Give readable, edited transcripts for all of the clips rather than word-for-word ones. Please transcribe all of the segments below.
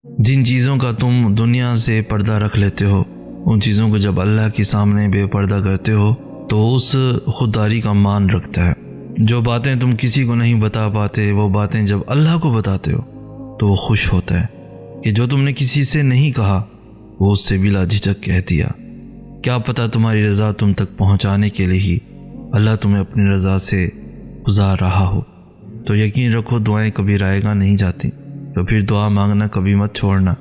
جن چیزوں کا تم دنیا سے پردہ رکھ لیتے ہو، ان چیزوں کو جب اللہ کے سامنے بے پردہ کرتے ہو تو اس خودداری کا مان رکھتا ہے۔ جو باتیں تم کسی کو نہیں بتا پاتے، وہ باتیں جب اللہ کو بتاتے ہو تو وہ خوش ہوتا ہے کہ جو تم نے کسی سے نہیں کہا وہ اس سے بلا جھجک کہہ دیا۔ کیا پتہ تمہاری رضا تم تک پہنچانے کے لیے ہی اللہ تمہیں اپنی رضا سے گزار رہا ہو۔ تو یقین رکھو دعائیں کبھی رائے گاہ نہیں جاتی، تو پھر دعا مانگنا کبھی مت چھوڑنا،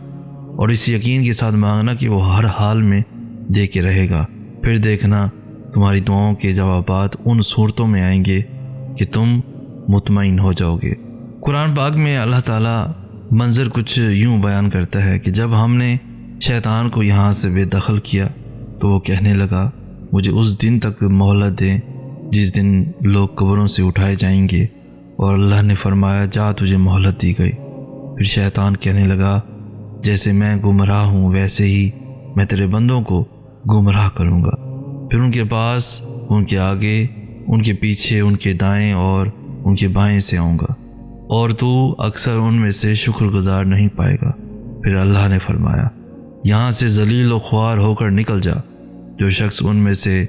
اور اس یقین کے ساتھ مانگنا کہ وہ ہر حال میں دے کے رہے گا۔ پھر دیکھنا تمہاری دعاؤں کے جوابات ان صورتوں میں آئیں گے کہ تم مطمئن ہو جاؤ گے۔ قرآن پاک میں اللہ تعالیٰ منظر کچھ یوں بیان کرتا ہے کہ جب ہم نے شیطان کو یہاں سے بے دخل کیا تو وہ کہنے لگا مجھے اس دن تک مہلت دیں جس دن لوگ قبروں سے اٹھائے جائیں گے، اور اللہ نے فرمایا جا تجھے مہلت دی گئی۔ پھر شیطان کہنے لگا جیسے میں گمراہ ہوں ویسے ہی میں تیرے بندوں کو گمراہ کروں گا، پھر ان کے پاس، ان کے آگے، ان کے پیچھے، ان کے دائیں اور ان کے بائیں سے آؤں گا، اور تو اکثر ان میں سے شکر گزار نہیں پائے گا۔ پھر اللہ نے فرمایا یہاں سے ذلیل و خوار ہو کر نکل جا، جو شخص ان میں سے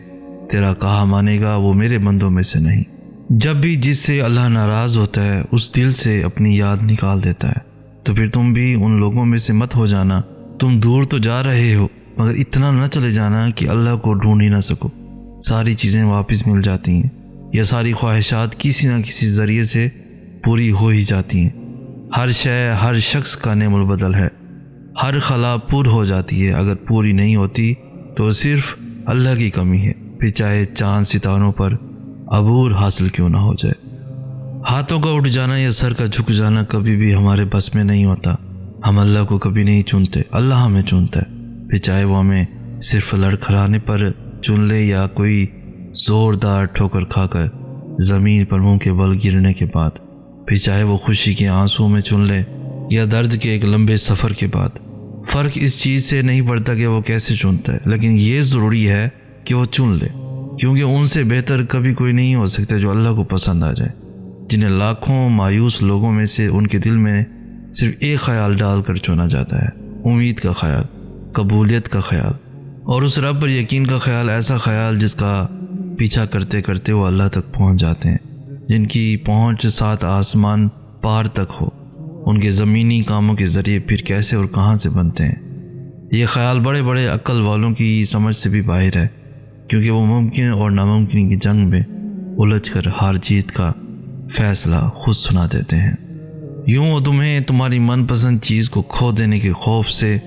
تیرا کہا مانے گا وہ میرے بندوں میں سے نہیں۔ جب بھی جس سے اللہ ناراض ہوتا ہے اس دل سے اپنی یاد نکال دیتا ہے، تو پھر تم بھی ان لوگوں میں سے مت ہو جانا۔ تم دور تو جا رہے ہو مگر اتنا نہ چلے جانا کہ اللہ کو ڈھونڈ ہی نہ سکو۔ ساری چیزیں واپس مل جاتی ہیں، یا ساری خواہشات کسی نہ کسی ذریعے سے پوری ہو ہی جاتی ہیں۔ ہر شے ہر شخص کا نعم البدل ہے، ہر خلا پر ہو جاتی ہے، اگر پوری نہیں ہوتی تو صرف اللہ کی کمی ہے، پھر چاہے چاند ستاروں پر عبور حاصل کیوں نہ ہو جائے۔ ہاتھوں کا اٹھ جانا یا سر کا جھک جانا کبھی بھی ہمارے بس میں نہیں ہوتا۔ ہم اللہ کو کبھی نہیں چنتے، اللہ ہمیں چنتا ہے، پھر چاہے وہ ہمیں صرف لڑکھڑانے پر چن لے یا کوئی زوردار ٹھوکر کھا کر زمین پر منہ کے بل گرنے کے بعد، پھر چاہے وہ خوشی کے آنسوں میں چن لے یا درد کے ایک لمبے سفر کے بعد۔ فرق اس چیز سے نہیں پڑتا کہ وہ کیسے چنتا ہے، لیکن یہ ضروری ہے کہ وہ چن لے، کیونکہ ان سے بہتر کبھی کوئی نہیں ہو سکتا جو اللہ کو پسند آ جائے، جنہیں لاکھوں مایوس لوگوں میں سے ان کے دل میں صرف ایک خیال ڈال کر چنا جاتا ہے، امید کا خیال، قبولیت کا خیال، اور اس رب پر یقین کا خیال، ایسا خیال جس کا پیچھا کرتے کرتے وہ اللہ تک پہنچ جاتے ہیں، جن کی پہنچ 7 آسمان پار تک ہو۔ ان کے زمینی کاموں کے ذریعے پھر کیسے اور کہاں سے بنتے ہیں۔ یہ خیال بڑے بڑے عقل والوں کی سمجھ سے بھی باہر ہے، کیونکہ وہ ممکن اور ناممکن کی جنگ میں الجھ کر ہار جیت کا فیصلہ خود سنا دیتے ہیں۔ یوں وہ تمہیں تمہاری من پسند چیز کو کھو دینے کے خوف سے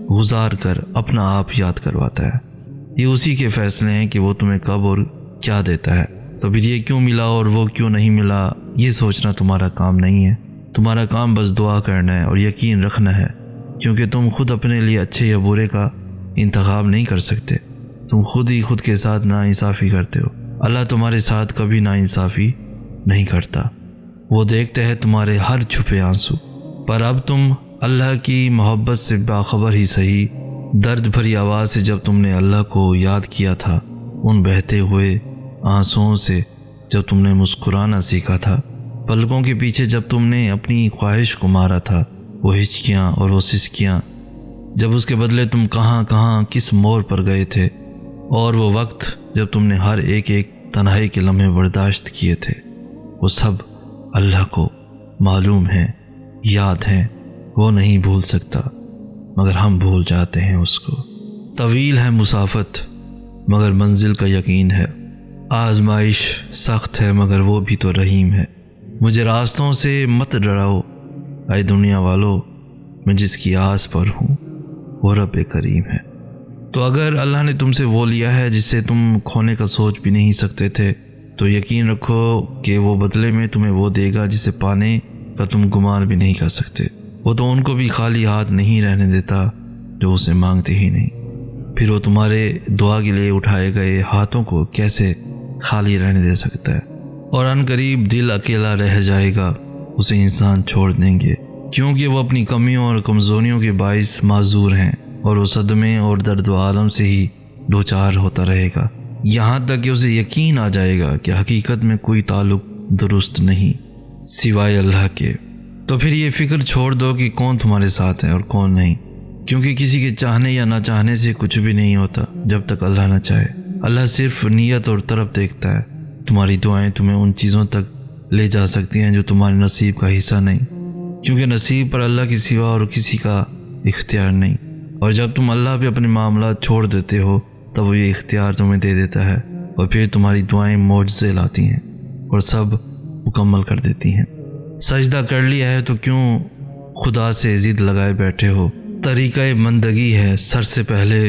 گزار کر اپنا آپ یاد کرواتا ہے۔ یہ اسی کے فیصلے ہیں کہ وہ تمہیں کب اور کیا دیتا ہے، تو پھر یہ کیوں ملا اور وہ کیوں نہیں ملا یہ سوچنا تمہارا کام نہیں ہے۔ تمہارا کام بس دعا کرنا ہے اور یقین رکھنا ہے، کیونکہ تم خود اپنے لیے اچھے یا برے کا انتخاب نہیں کر سکتے۔ تم خود ہی خود کے ساتھ ناانصافی کرتے ہو، اللہ تمہارے ساتھ کبھی ناانصافی نہیں کرتا۔ وہ دیکھتا ہے تمہارے ہر چھپے آنسو، پر اب تم اللہ کی محبت سے باخبر ہی صحیح، درد بھری آواز سے جب تم نے اللہ کو یاد کیا تھا، ان بہتے ہوئے آنسوؤں سے جب تم نے مسکرانا سیکھا تھا، پلکوں کے پیچھے جب تم نے اپنی خواہش کو مارا تھا، وہ ہچکیاں اور وہ سسکیاں، جب اس کے بدلے تم کہاں کہاں کس موڑ پر گئے تھے، اور وہ وقت جب تم نے ہر ایک تنہائی کے لمحے برداشت کیے تھے، وہ سب اللہ کو معلوم ہیں، یاد ہیں۔ وہ نہیں بھول سکتا مگر ہم بھول جاتے ہیں اس کو۔ طویل ہے مسافت مگر منزل کا یقین ہے، آزمائش سخت ہے مگر وہ بھی تو رحیم ہے۔ مجھے راستوں سے مت ڈراؤ اے دنیا والو، میں جس کی آس پر ہوں وہ رب کریم ہے۔ تو اگر اللہ نے تم سے وہ لیا ہے جسے تم کھونے کا سوچ بھی نہیں سکتے تھے، تو یقین رکھو کہ وہ بدلے میں تمہیں وہ دے گا جسے پانے کا تم گمان بھی نہیں کر سکتے۔ وہ تو ان کو بھی خالی ہاتھ نہیں رہنے دیتا جو اسے مانگتے ہی نہیں، پھر وہ تمہارے دعا کے لیے اٹھائے گئے ہاتھوں کو کیسے خالی رہنے دے سکتا ہے۔ اور ان قریب دل اکیلا رہ جائے گا، اسے انسان چھوڑ دیں گے، کیونکہ وہ اپنی کمیوں اور کمزوریوں کے باعث معذور ہیں، اور وہ صدمے اور درد و عالم سے ہی دوچار ہوتا رہے گا، یہاں تک کہ اسے یقین آ جائے گا کہ حقیقت میں کوئی تعلق درست نہیں سوائے اللہ کے، تو پھر یہ فکر چھوڑ دو کہ کون تمہارے ساتھ ہے اور کون نہیں، کیونکہ کسی کے چاہنے یا نہ چاہنے سے کچھ بھی نہیں ہوتا جب تک اللہ نہ چاہے۔ اللہ صرف نیت اور طرف دیکھتا ہے۔ تمہاری دعائیں تمہیں ان چیزوں تک لے جا سکتی ہیں جو تمہارے نصیب کا حصہ نہیں، کیونکہ نصیب پر اللہ کے سوا اور کسی کا اختیار نہیں، اور جب تم اللہ پہ اپنے معاملات چھوڑ دیتے ہو تب وہ یہ اختیار تمہیں دے دیتا ہے، اور پھر تمہاری دعائیں معجزے لاتی ہیں اور سب مکمل کر دیتی ہیں۔ سجدہ کر لیا ہے تو کیوں خدا سے ضد لگائے بیٹھے ہو؟ طریقہ بندگی ہے، سر سے پہلے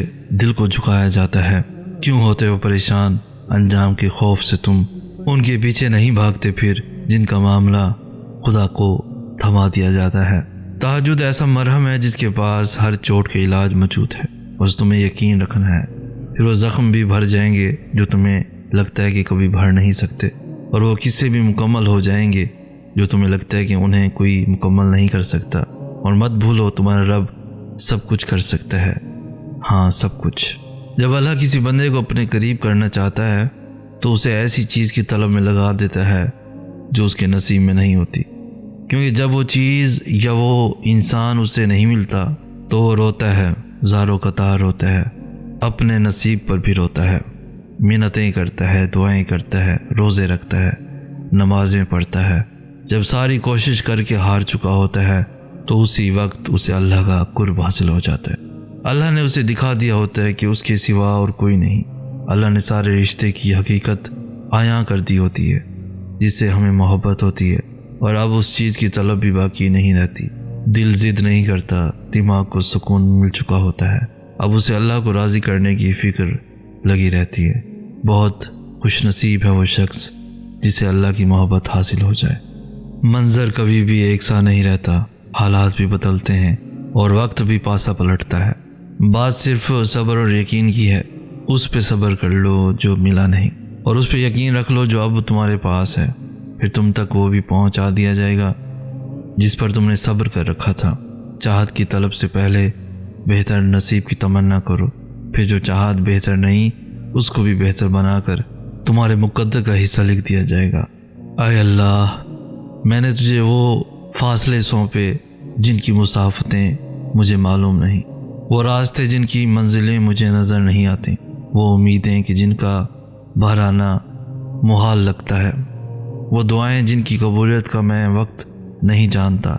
دل کو جھکایا جاتا ہے۔ کیوں ہوتے ہو پریشان؟ انجام کے خوف سے تم ان کے پیچھے نہیں بھاگتے پھر جن کا معاملہ خدا کو تھما دیا جاتا ہے۔ تہجد ایسا مرہم ہے جس کے پاس ہر چوٹ کا علاج موجود ہے، بس تمہیں یقین رکھنا ہے۔ پھر وہ زخم بھی بھر جائیں گے جو تمہیں لگتا ہے کہ کبھی بھر نہیں سکتے، اور وہ قصے بھی مکمل ہو جائیں گے جو تمہیں لگتا ہے کہ انہیں کوئی مکمل نہیں کر سکتا۔ اور مت بھولو تمہارا رب سب کچھ کر سکتا ہے، ہاں سب کچھ۔ جب اللہ کسی بندے کو اپنے قریب کرنا چاہتا ہے تو اسے ایسی چیز کی طلب میں لگا دیتا ہے جو اس کے نصیب میں نہیں ہوتی، کیونکہ جب وہ چیز یا وہ انسان اسے نہیں ملتا تو وہ روتا ہے، زاروں قطار روتا ہے، اپنے نصیب پر بھی روتا ہے، منتیں کرتا ہے، دعائیں کرتا ہے، روزے رکھتا ہے، نمازیں پڑھتا ہے۔ جب ساری کوشش کر کے ہار چکا ہوتا ہے تو اسی وقت اسے اللہ کا قرب حاصل ہو جاتا ہے۔ اللہ نے اسے دکھا دیا ہوتا ہے کہ اس کے سوا اور کوئی نہیں۔ اللہ نے سارے رشتے کی حقیقت عیاں کر دی ہوتی ہے جس سے ہمیں محبت ہوتی ہے، اور اب اس چیز کی طلب بھی باقی نہیں رہتی۔ دل ضد نہیں کرتا، دماغ کو سکون مل چکا ہوتا ہے، اب اسے اللہ کو راضی کرنے کی فکر لگی رہتی ہے۔ بہت خوش نصیب ہے وہ شخص جسے اللہ کی محبت حاصل ہو جائے۔ منظر کبھی بھی ایک سا نہیں رہتا، حالات بھی بدلتے ہیں اور وقت بھی پاسا پلٹتا ہے۔ بات صرف صبر اور یقین کی ہے۔ اس پہ صبر کر لو جو ملا نہیں، اور اس پہ یقین رکھ لو جو اب تمہارے پاس ہے، پھر تم تک وہ بھی پہنچا دیا جائے گا جس پر تم نے صبر کر رکھا تھا۔ چاہت کی طلب سے پہلے بہتر نصیب کی تمنا کرو، پھر جو چاہت بہتر نہیں اس کو بھی بہتر بنا کر تمہارے مقدر کا حصہ لکھ دیا جائے گا۔ اے اللہ، میں نے تجھے وہ فاصلے سونپے جن کی مسافتیں مجھے معلوم نہیں، وہ راستے جن کی منزلیں مجھے نظر نہیں آتی، وہ امیدیں کہ جن کا بہرانا محال لگتا ہے، وہ دعائیں جن کی قبولیت کا میں وقت نہیں جانتا،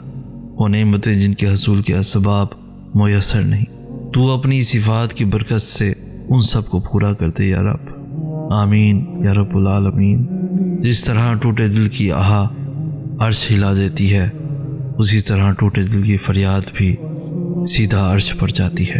وہ نعمتیں جن کے حصول کے اسباب میسر نہیں۔ تو اپنی صفات کی برکت سے ان سب کو پورا کر دے یا رب، آمین یا رب العالمین۔ جس طرح ٹوٹے دل کی آہا عرش ہلا دیتی ہے، اسی طرح ٹوٹے دل کی فریاد بھی سیدھا عرش پر جاتی ہے۔